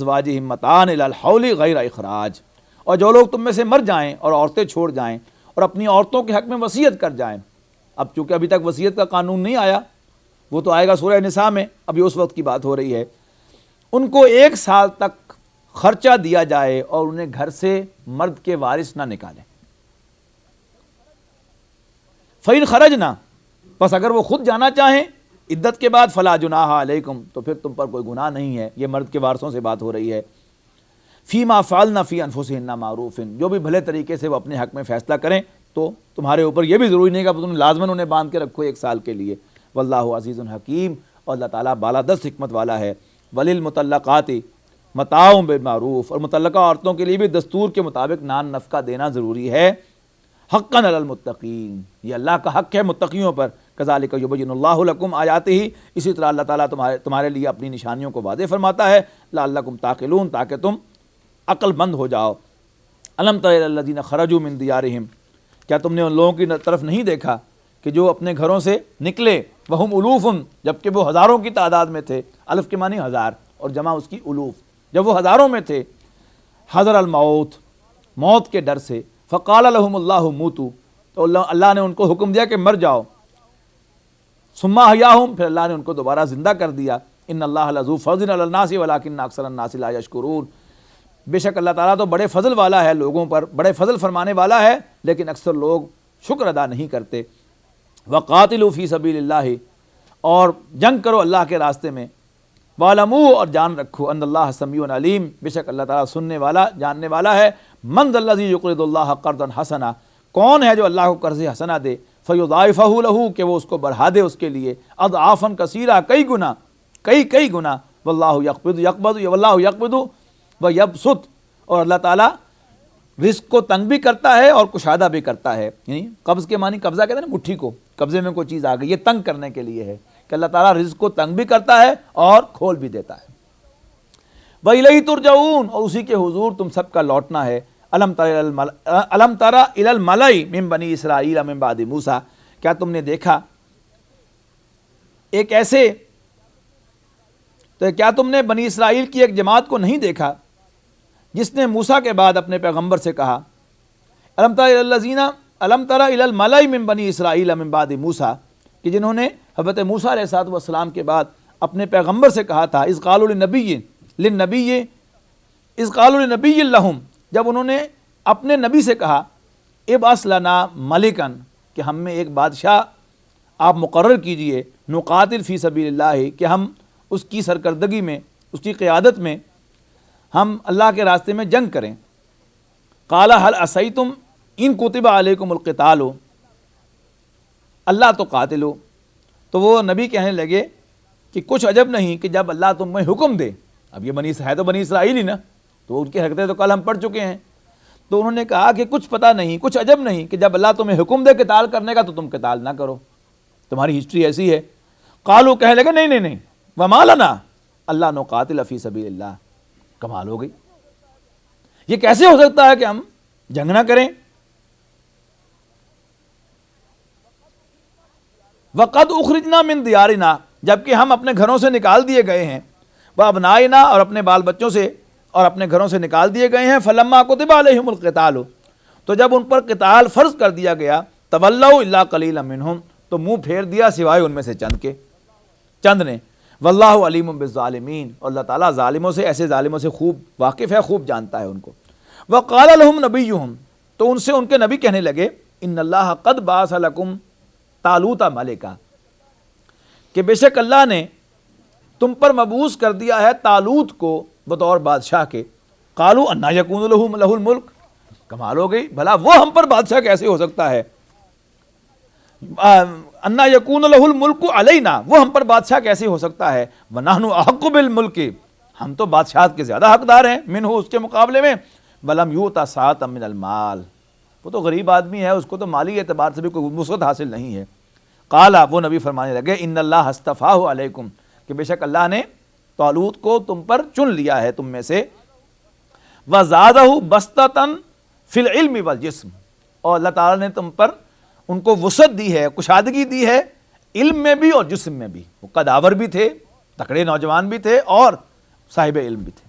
ازواجہم متاعًا الی الحول غیر اخراج، اور جو لوگ تم میں سے مر جائیں اور عورتیں چھوڑ جائیں اور اپنی عورتوں کے حق میں وصیت کر جائیں، اب چونکہ ابھی تک وصیت کا قانون نہیں آیا، وہ تو آئے گا سورہ نساء میں، ابھی اس وقت کی بات ہو رہی ہے، ان کو 1 سال تک خرچہ دیا جائے اور انہیں گھر سے مرد کے وارث نہ نکالیں۔ فَإِنْ خَرَجْنَا، بس اگر وہ خود جانا چاہیں عدت کے بعد، فَلَا جُنَاحَ عَلَيْكُمْ، تو پھر تم پر کوئی گناہ نہیں ہے، یہ مرد کے وارثوں سے بات ہو رہی ہے۔ فِيمَا فَعَلْنَ فِي أَنفُسِهِنَّ مَعْرُوفٍ، جو بھی بھلے طریقے سے وہ اپنے حق میں فیصلہ کریں، تو تمہارے اوپر یہ بھی ضروری نہیں کہ تم لازماً انہیں باندھ کے رکھو 1 سال کے لیے۔ واللہ عزیز حکیم، اور اللہ تعالیٰ بالادست حکمت والا ہے۔ وَلِلْمُطَلَّقَاتِ متاع بالمعروف، اور متعلقہ عورتوں کے لیے بھی دستور کے مطابق نان نفقہ دینا ضروری ہے۔ حقاً علی المتقین، یہ اللہ کا حق ہے متقیوں پر۔ کذالک یبین اللہ لکم آیاتہ، اسی طرح اللہ تعالیٰ تمہارے لیے اپنی نشانیوں کو واضح فرماتا ہے۔ لعلکم تعقلون، تاکہ تم عقل مند ہو جاؤ۔ الم تر الی الذین خرجوا من دیارہم، کیا تم نے ان لوگوں کی طرف نہیں دیکھا کہ جو اپنے گھروں سے نکلے، وہم الوف، جبکہ وہ ہزاروں کی تعداد میں تھے، الف کے معنی ہزار اور جمع اس کی الوف، جب وہ ہزاروں میں تھے، حذر الموت، موت کے ڈر سے، فقال لهم اللہ موتوا، تو اللہ نے ان کو حکم دیا کہ مر جاؤ، ثم احیاہم، پھر اللہ نے ان کو دوبارہ زندہ کر دیا۔ ان اللہ لذو فضل علی الناس ولکن اکثر الناس لا یشکرون، بے شک اللہ تعالیٰ تو بڑے فضل والا ہے، لوگوں پر بڑے فضل فرمانے والا ہے، لیکن اکثر لوگ شکر ادا نہیں کرتے۔ وقاتلوا فی سبیل اللہ، اور جنگ کرو اللہ کے راستے میں۔ وَاعْلَمُوا، اور جان رکھو، ان اللہ سمیع علیم، بے شک اللہ تعالیٰ سننے والا جاننے والا ہے۔ من ذا الذی یقرض اللہ قرضا حسنا، کون ہے جو اللہ کو قرض حسنا دے، فیضاعفہ لہ، کہ وہ اس کو بڑھا دے اس کے لیے، اضعافا کثیرہ، کئی گنا، کئی گنا۔ واللہ یقبض ویبسط، اور اللہ تعالیٰ رزق کو تنگ بھی کرتا ہے اور کشادہ بھی کرتا ہے، یعنی قبض کے معنی قبضہ کہتے ہیں نا، مٹھی کو قبضے میں کوئی چیز آ گئی، یہ تنگ کرنے کے لیے ہے کہ اللہ تعالیٰ رزق کو تنگ بھی کرتا ہے اور کھول بھی دیتا ہے۔ وَإِلَيْهِ تُرْجَعُونَ، اور اسی کے حضور تم سب کا لوٹنا ہے۔ الم تر الی الملأ من بنی اسرائیل من بعد موسیٰ، کیا تم نے دیکھا ایک ایسے، تو کیا تم نے بنی اسرائیل کی ایک جماعت کو نہیں دیکھا جس نے موسیٰ کے بعد اپنے پیغمبر سے کہا، الم تر الی الملأ من بنی اسرائیل من بعد موسیٰ، کہ جنہوں نے حضرت موسیٰ علیہ السلام کے بعد اپنے پیغمبر سے کہا تھا، اذ قالوا لنبی لہم، جب انہوں نے اپنے نبی سے کہا، ابعث لنا ملکن، کہ ہم میں ایک بادشاہ آپ مقرر کیجئے، نقاتل فی سبیل اللہ، کہ ہم اس کی سرکردگی میں، اس کی قیادت میں ہم اللہ کے راستے میں جنگ کریں۔ قال هل عصیتم ان کتب علیکم القتال، اللہ تو قاتلو، تو وہ نبی کہنے لگے کہ کچھ عجب نہیں کہ جب اللہ تمہیں حکم دے، اب یہ ہے تو بنی اسرائیل ہی نا، تو ان کی حرکتیں تو کل ہم پڑھ چکے ہیں، تو انہوں نے کہا کہ کچھ پتہ نہیں، کچھ عجب نہیں کہ جب اللہ تمہیں حکم دے قتال کرنے کا تو تم قتال نہ کرو، تمہاری ہسٹری ایسی ہے۔ قالوا، کہنے لگے نہیں، وما لنا اللہ نقاتل فی سبیل اللہ، کمال ہو گئی، یہ کیسے ہو سکتا ہے کہ ہم جنگ نہ کریں۔ وقد اخرجنا من دیارنا، جبکہ ہم اپنے گھروں سے نکال دیے گئے ہیں، وابنائنا، اور اپنے بال بچوں سے اور اپنے گھروں سے نکال دیے گئے ہیں، فلما کتب علیہم القتال، تو جب ان پر قتال فرض کر دیا گیا، تولوا الا قلیلا منہم، تو منہ پھیر دیا سوائے ان میں سے چند نے۔ واللہ علیم بالظالمین، اور اللہ تعالیٰ ظالموں سے، ایسے ظالموں سے خوب واقف ہے، خوب جانتا ہے ان کو۔ وقال لهم نبیہم، تو ان سے ان کے نبی کہنے لگے، ان اللہ قد بعث لکم طالوت ملکا، کہ بے شک اللہ نے تم پر مبعوث کر دیا ہے طالوت کو بطور بادشاہ کے۔ قالوا انا یکون لہ الملک، کمال ہو گئی، بھلا وہ ہم پر بادشاہ کیسے ہو سکتا ہے، انا یکون لہ الملک علینا، وہ ہم پر بادشاہ کیسے ہو سکتا ہے، ونحن احق بالملک، ہم تو بادشاہت کے زیادہ حقدار ہیں، منہ اس کے مقابلے میں، ولم یؤت سعۃ من المال، وہ تو غریب آدمی ہے، اس کو تو مالی اعتبار سے بھی کوئی وسعت حاصل نہیں ہے۔ قال، وہ نبی فرمانے لگے، ان اللہ اصطفاہ علیکم، کہ بے شک اللہ نے طالوت کو تم پر چن لیا ہے تم میں سے، وزادہ بسطۃ فی العلم والجسم، اور اللہ تعالیٰ نے تم پر ان کو وسعت دی ہے، کشادگی دی ہے، علم میں بھی اور جسم میں بھی، وہ قداور بھی تھے، تکڑے نوجوان بھی تھے اور صاحب علم بھی تھے۔